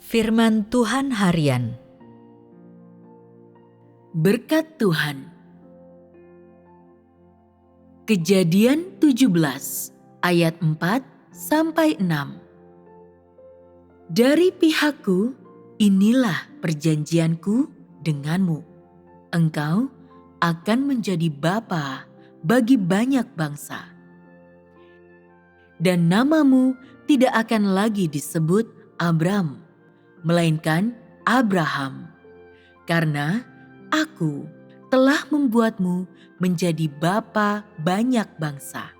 Firman Tuhan Harian. Berkat Tuhan. Kejadian 17 ayat 4-6. Dari pihakku, inilah perjanjianku denganmu. Engkau akan menjadi bapa bagi banyak bangsa. Dan namamu tidak akan lagi disebut Abram, melainkan Abraham. Karena Aku telah membuatmu menjadi bapa banyak bangsa.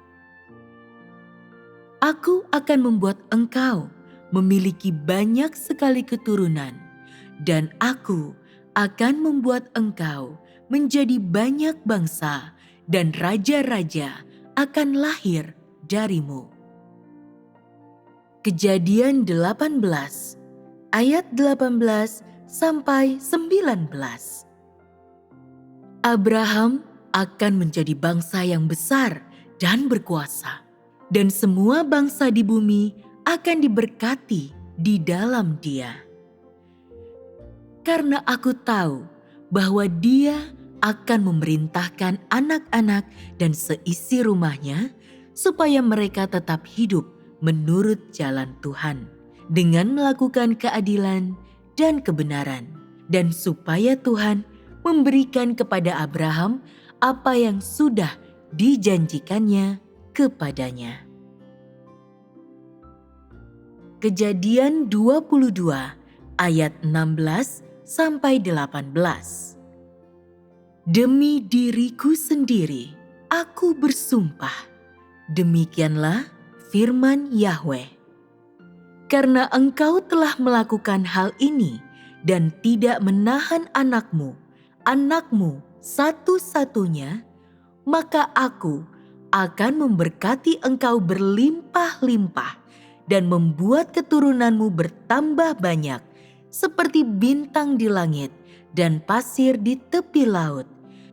Aku akan membuat engkau memiliki banyak sekali keturunan, dan aku akan membuat engkau menjadi banyak bangsa, dan raja-raja akan lahir darimu. Kejadian 18 ayat 18-19. Abraham akan menjadi bangsa yang besar dan berkuasa, dan semua bangsa di bumi akan diberkati di dalam dia. Karena aku tahu bahwa dia akan memerintahkan anak-anak dan seisi rumahnya supaya mereka tetap hidup menurut jalan Tuhan dengan melakukan keadilan dan kebenaran, dan supaya Tuhan memberikan kepada Abraham apa yang sudah dijanjikannya kepadanya. Kejadian 22 ayat 16-18. Demi diriku sendiri, aku bersumpah, demikianlah firman Yahweh. Karena engkau telah melakukan hal ini dan tidak menahan anakmu satu-satunya, maka aku akan memberkati engkau berlimpah-limpah dan membuat keturunanmu bertambah banyak seperti bintang di langit dan pasir di tepi laut,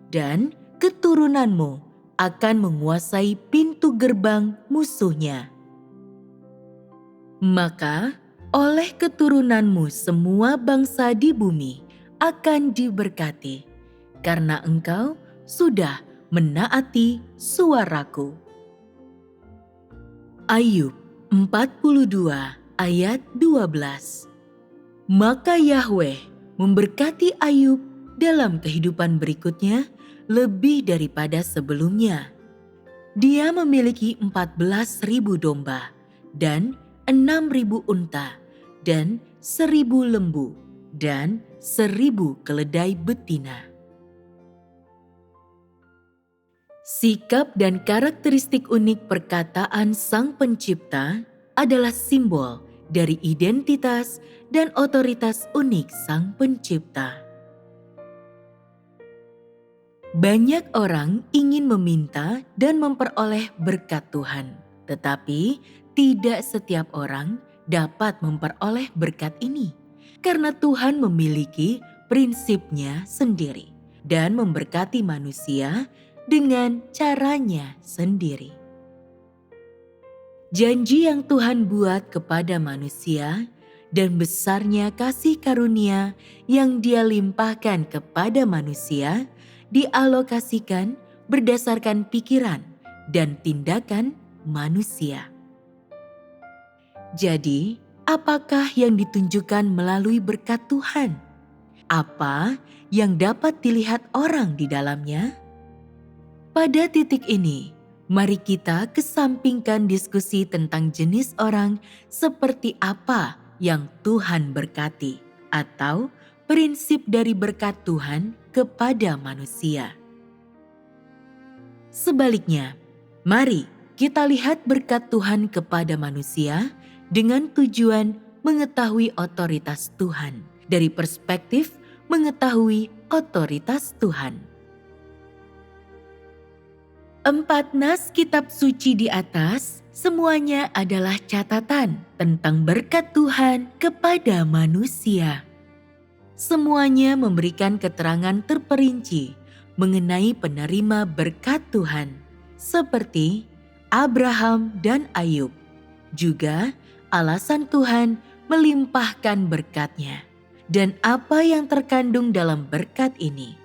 dan keturunanmu akan menguasai pintu gerbang musuhnya. Maka oleh keturunanmu semua bangsa di bumi akan diberkati, karena engkau sudah menaati suaraku. Ayub 42 ayat 12. Maka Yahweh memberkati Ayub dalam kehidupan berikutnya lebih daripada sebelumnya. Dia memiliki 14.000 domba dan 6.000 unta dan 1.000 lembu dan 1.000 keledai betina. Sikap dan karakteristik unik perkataan Sang Pencipta adalah simbol dari identitas dan otoritas unik Sang Pencipta. Banyak orang ingin meminta dan memperoleh berkat Tuhan, tetapi tidak setiap orang dapat memperoleh berkat ini, karena Tuhan memiliki prinsipnya sendiri dan memberkati manusia dengan caranya sendiri. Janji yang Tuhan buat kepada manusia dan besarnya kasih karunia yang Dia limpahkan kepada manusia dialokasikan berdasarkan pikiran dan tindakan manusia. Jadi, apakah yang ditunjukkan melalui berkat Tuhan? Apa yang dapat dilihat orang di dalamnya? Pada titik ini, mari kita kesampingkan diskusi tentang jenis orang seperti apa yang Tuhan berkati, atau prinsip dari berkat Tuhan kepada manusia. Sebaliknya, mari kita lihat berkat Tuhan kepada manusia dengan tujuan mengetahui otoritas Tuhan dari perspektif mengetahui otoritas Tuhan. 4 nas kitab suci di atas semuanya adalah catatan tentang berkat Tuhan kepada manusia. Semuanya memberikan keterangan terperinci mengenai penerima berkat Tuhan, seperti Abraham dan Ayub. Juga alasan Tuhan melimpahkan berkat-Nya. Dan apa yang terkandung dalam berkat ini?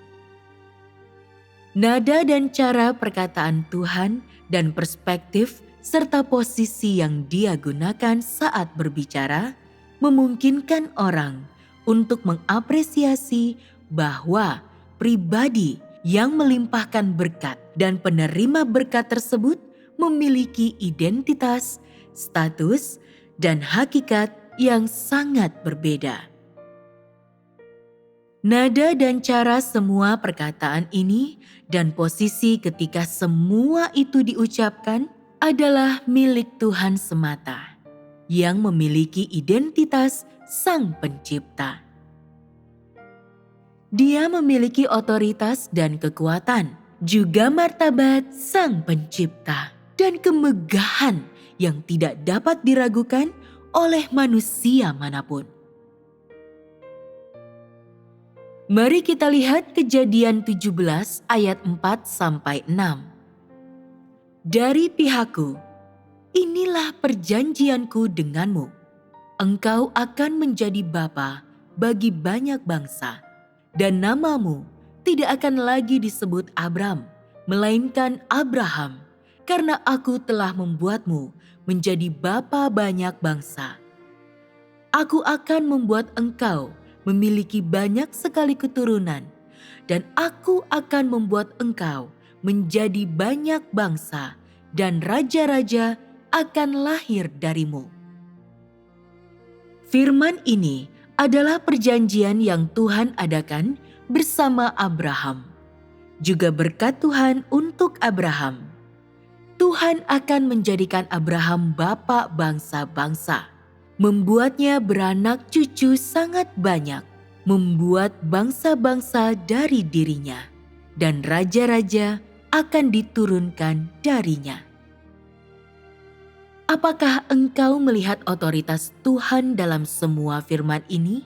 Nada dan cara perkataan Tuhan dan perspektif serta posisi yang Dia gunakan saat berbicara memungkinkan orang untuk mengapresiasi bahwa pribadi yang melimpahkan berkat dan penerima berkat tersebut memiliki identitas, status, dan hakikat yang sangat berbeda. Nada dan cara semua perkataan ini dan posisi ketika semua itu diucapkan adalah milik Tuhan semata, yang memiliki identitas Sang Pencipta. Dia memiliki otoritas dan kekuatan, juga martabat Sang Pencipta, dan kemegahan yang tidak dapat diragukan oleh manusia manapun. Mari kita lihat Kejadian 17 ayat 4-6. Dari pihakku, inilah perjanjianku denganmu. Engkau akan menjadi bapa bagi banyak bangsa, dan namamu tidak akan lagi disebut Abram, melainkan Abraham, karena aku telah membuatmu menjadi bapa banyak bangsa. Aku akan membuat engkau memiliki banyak sekali keturunan, dan aku akan membuat engkau menjadi banyak bangsa, dan raja-raja akan lahir darimu. Firman ini adalah perjanjian yang Tuhan adakan bersama Abraham. Juga berkat Tuhan untuk Abraham. Tuhan akan menjadikan Abraham bapa bangsa-bangsa, membuatnya beranak cucu sangat banyak, membuat bangsa-bangsa dari dirinya, dan raja-raja akan diturunkan darinya. Apakah engkau melihat otoritas Tuhan dalam semua firman ini?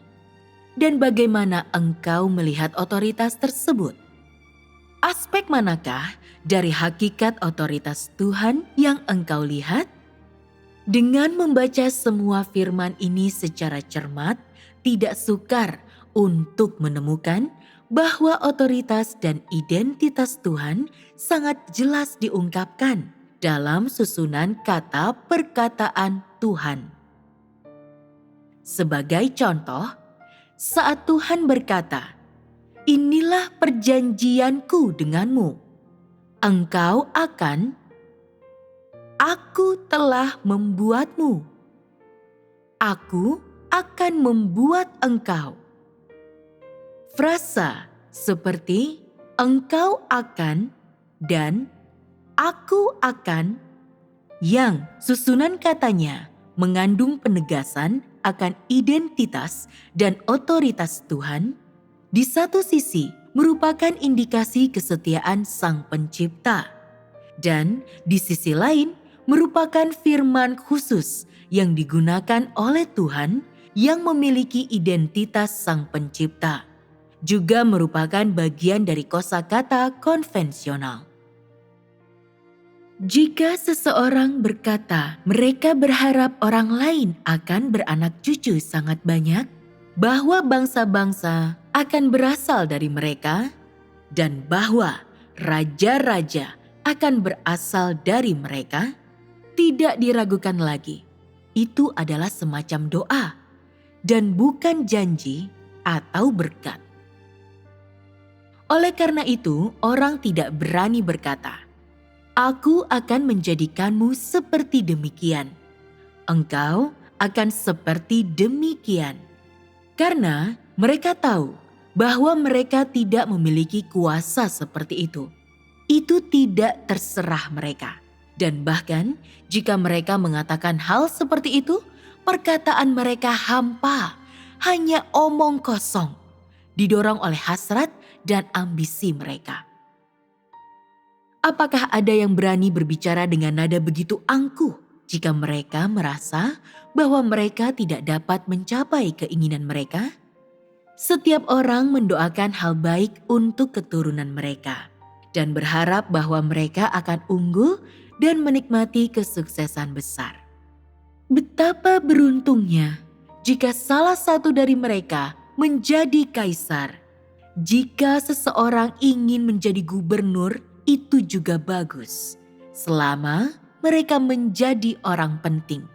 Dan bagaimana engkau melihat otoritas tersebut? Aspek manakah dari hakikat otoritas Tuhan yang engkau lihat? Dengan membaca semua firman ini secara cermat, tidak sukar untuk menemukan bahwa otoritas dan identitas Tuhan sangat jelas diungkapkan dalam susunan kata perkataan Tuhan. Sebagai contoh, saat Tuhan berkata, "Inilah perjanjianku denganmu. Engkau akan, aku telah membuatmu. Aku akan membuat engkau." Frasa seperti engkau akan dan aku akan yang susunan katanya mengandung penegasan akan identitas dan otoritas Tuhan, di satu sisi merupakan indikasi kesetiaan Sang Pencipta, dan di sisi lain merupakan firman khusus yang digunakan oleh Tuhan yang memiliki identitas Sang Pencipta, juga merupakan bagian dari kosakata konvensional. Jika seseorang berkata mereka berharap orang lain akan beranak cucu sangat banyak, bahwa bangsa-bangsa akan berasal dari mereka, dan bahwa raja-raja akan berasal dari mereka, tidak diragukan lagi. Itu adalah semacam doa dan bukan janji atau berkat. Oleh karena itu, orang tidak berani berkata, "Aku akan menjadikanmu seperti demikian. Engkau akan seperti demikian." Karena mereka tahu bahwa mereka tidak memiliki kuasa seperti itu. Itu tidak terserah mereka. Dan bahkan jika mereka mengatakan hal seperti itu, perkataan mereka hampa, hanya omong kosong, didorong oleh hasrat dan ambisi mereka. Apakah ada yang berani berbicara dengan nada begitu angkuh jika mereka merasa bahwa mereka tidak dapat mencapai keinginan mereka? Setiap orang mendoakan hal baik untuk keturunan mereka dan berharap bahwa mereka akan unggul dan menikmati kesuksesan besar. Betapa beruntungnya jika salah satu dari mereka menjadi kaisar. Jika seseorang ingin menjadi gubernur, itu juga bagus, selama mereka menjadi orang penting.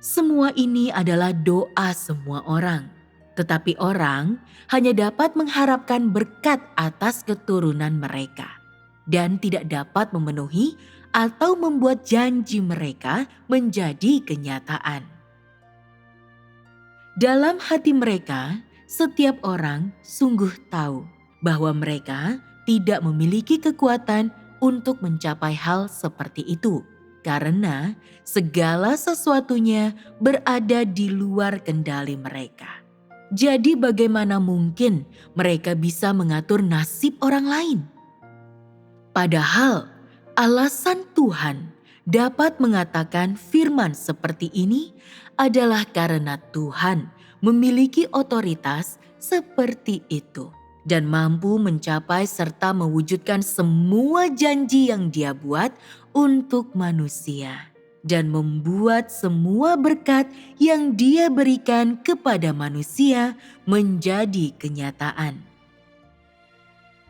Semua ini adalah doa semua orang, tetapi orang hanya dapat mengharapkan berkat atas keturunan mereka dan tidak dapat memenuhi atau membuat janji mereka menjadi kenyataan. Dalam hati mereka, setiap orang sungguh tahu bahwa mereka tidak memiliki kekuatan untuk mencapai hal seperti itu, karena segala sesuatunya berada di luar kendali mereka. Jadi bagaimana mungkin mereka bisa mengatur nasib orang lain? Padahal alasan Tuhan dapat mengatakan firman seperti ini adalah karena Tuhan memiliki otoritas seperti itu dan mampu mencapai serta mewujudkan semua janji yang Dia buat untuk manusia dan membuat semua berkat yang Dia berikan kepada manusia menjadi kenyataan.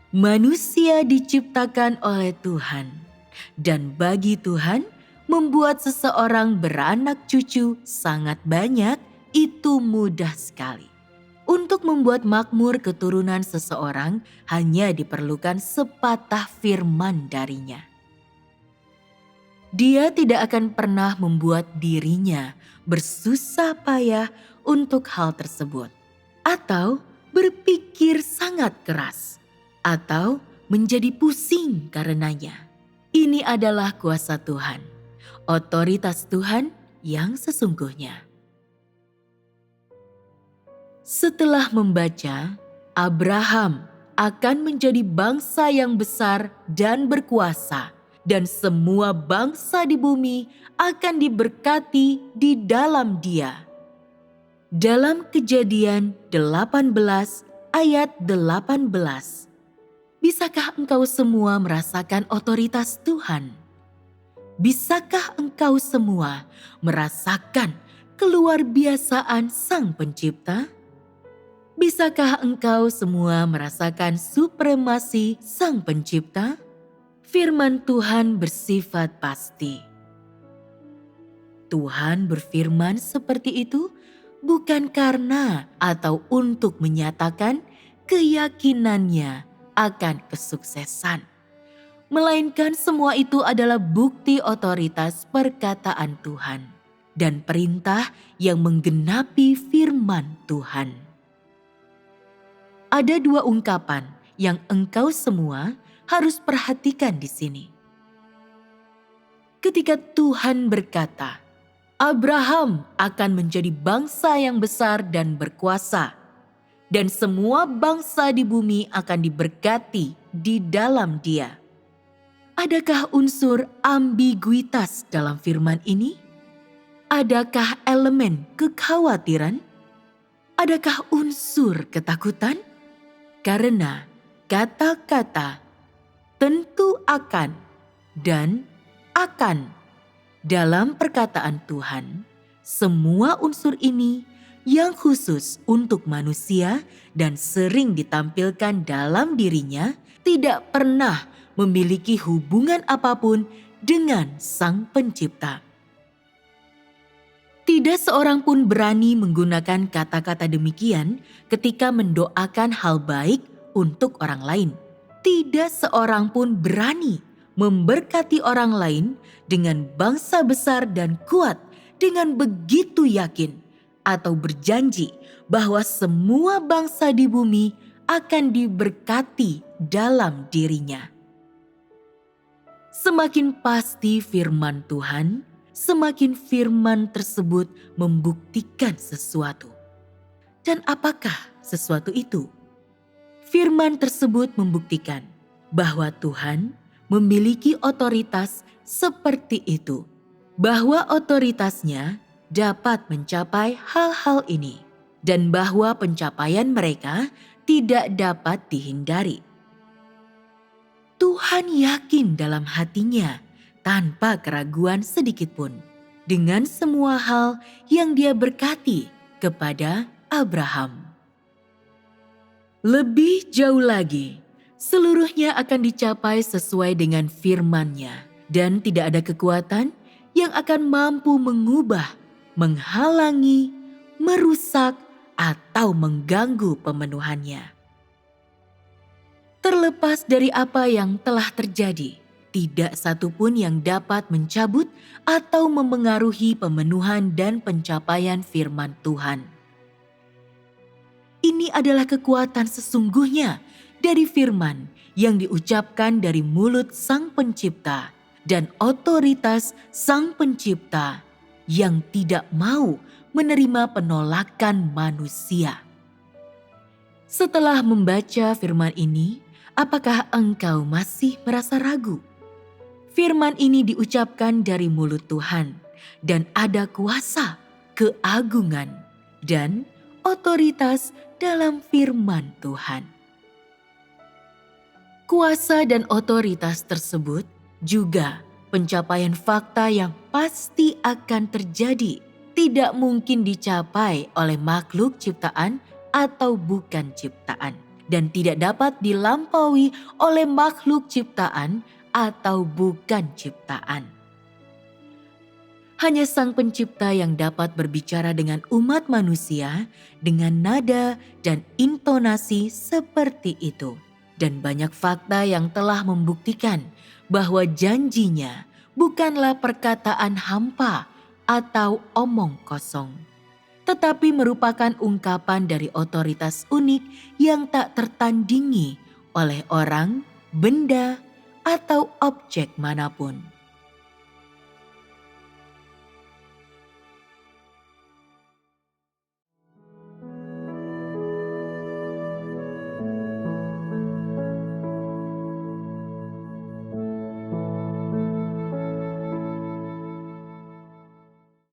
Manusia diciptakan oleh Tuhan, dan bagi Tuhan membuat seseorang beranak cucu sangat banyak itu mudah sekali. Untuk membuat makmur keturunan seseorang hanya diperlukan sepatah firman darinya. Dia tidak akan pernah membuat dirinya bersusah payah untuk hal tersebut, atau berpikir sangat keras, atau menjadi pusing karenanya. Ini adalah kuasa Tuhan, otoritas Tuhan yang sesungguhnya. Setelah membaca, Abraham akan menjadi bangsa yang besar dan berkuasa, dan semua bangsa di bumi akan diberkati di dalam Dia. Dalam Kejadian 18 ayat 18. Bisakah engkau semua merasakan otoritas Tuhan? Bisakah engkau semua merasakan keluarbiasaan Sang Pencipta? Bisakah engkau semua merasakan supremasi Sang Pencipta? Firman Tuhan bersifat pasti. Tuhan berfirman seperti itu bukan karena atau untuk menyatakan keyakinannya akan kesuksesan, melainkan semua itu adalah bukti otoritas perkataan Tuhan dan perintah yang menggenapi firman Tuhan. Ada dua ungkapan yang engkau semua harus perhatikan di sini. Ketika Tuhan berkata, Abraham akan menjadi bangsa yang besar dan berkuasa, dan semua bangsa di bumi akan diberkati di dalam Dia. Adakah unsur ambiguitas dalam firman ini? Adakah elemen kekhawatiran? Adakah unsur ketakutan? Karena kata-kata tentu akan dan akan dalam perkataan Tuhan, semua unsur ini yang khusus untuk manusia dan sering ditampilkan dalam dirinya tidak pernah memiliki hubungan apapun dengan Sang Pencipta. Tidak seorang pun berani menggunakan kata-kata demikian ketika mendoakan hal baik untuk orang lain. Tidak seorang pun berani memberkati orang lain dengan bangsa besar dan kuat dengan begitu yakin atau berjanji bahwa semua bangsa di bumi akan diberkati dalam dirinya. Semakin pasti firman Tuhan, semakin firman tersebut membuktikan sesuatu. Dan apakah sesuatu itu? Firman tersebut membuktikan bahwa Tuhan memiliki otoritas seperti itu, bahwa otoritasnya dapat mencapai hal-hal ini, dan bahwa pencapaian mereka tidak dapat dihindari. Tuhan yakin dalam hatinya tanpa keraguan sedikit pun dengan semua hal yang Dia berkati kepada Abraham. Lebih jauh lagi, seluruhnya akan dicapai sesuai dengan firman-Nya, dan tidak ada kekuatan yang akan mampu mengubah, menghalangi, merusak, atau mengganggu pemenuhannya. Terlepas dari apa yang telah terjadi, tidak satu pun yang dapat mencabut atau memengaruhi pemenuhan dan pencapaian firman Tuhan. Ini adalah kekuatan sesungguhnya dari firman yang diucapkan dari mulut Sang Pencipta dan otoritas Sang Pencipta yang tidak mau menerima penolakan manusia. Setelah membaca firman ini, apakah engkau masih merasa ragu? Firman ini diucapkan dari mulut Tuhan dan ada kuasa, keagungan, dan otoritas dalam firman Tuhan. Kuasa dan otoritas tersebut juga pencapaian fakta yang pasti akan terjadi, tidak mungkin dicapai oleh makhluk ciptaan atau bukan ciptaan, dan tidak dapat dilampaui oleh makhluk ciptaan atau bukan ciptaan. Hanya Sang Pencipta yang dapat berbicara dengan umat manusia dengan nada dan intonasi seperti itu. Dan banyak fakta yang telah membuktikan bahwa janjinya bukanlah perkataan hampa atau omong kosong, tetapi merupakan ungkapan dari otoritas unik yang tak tertandingi oleh orang, benda, atau objek manapun.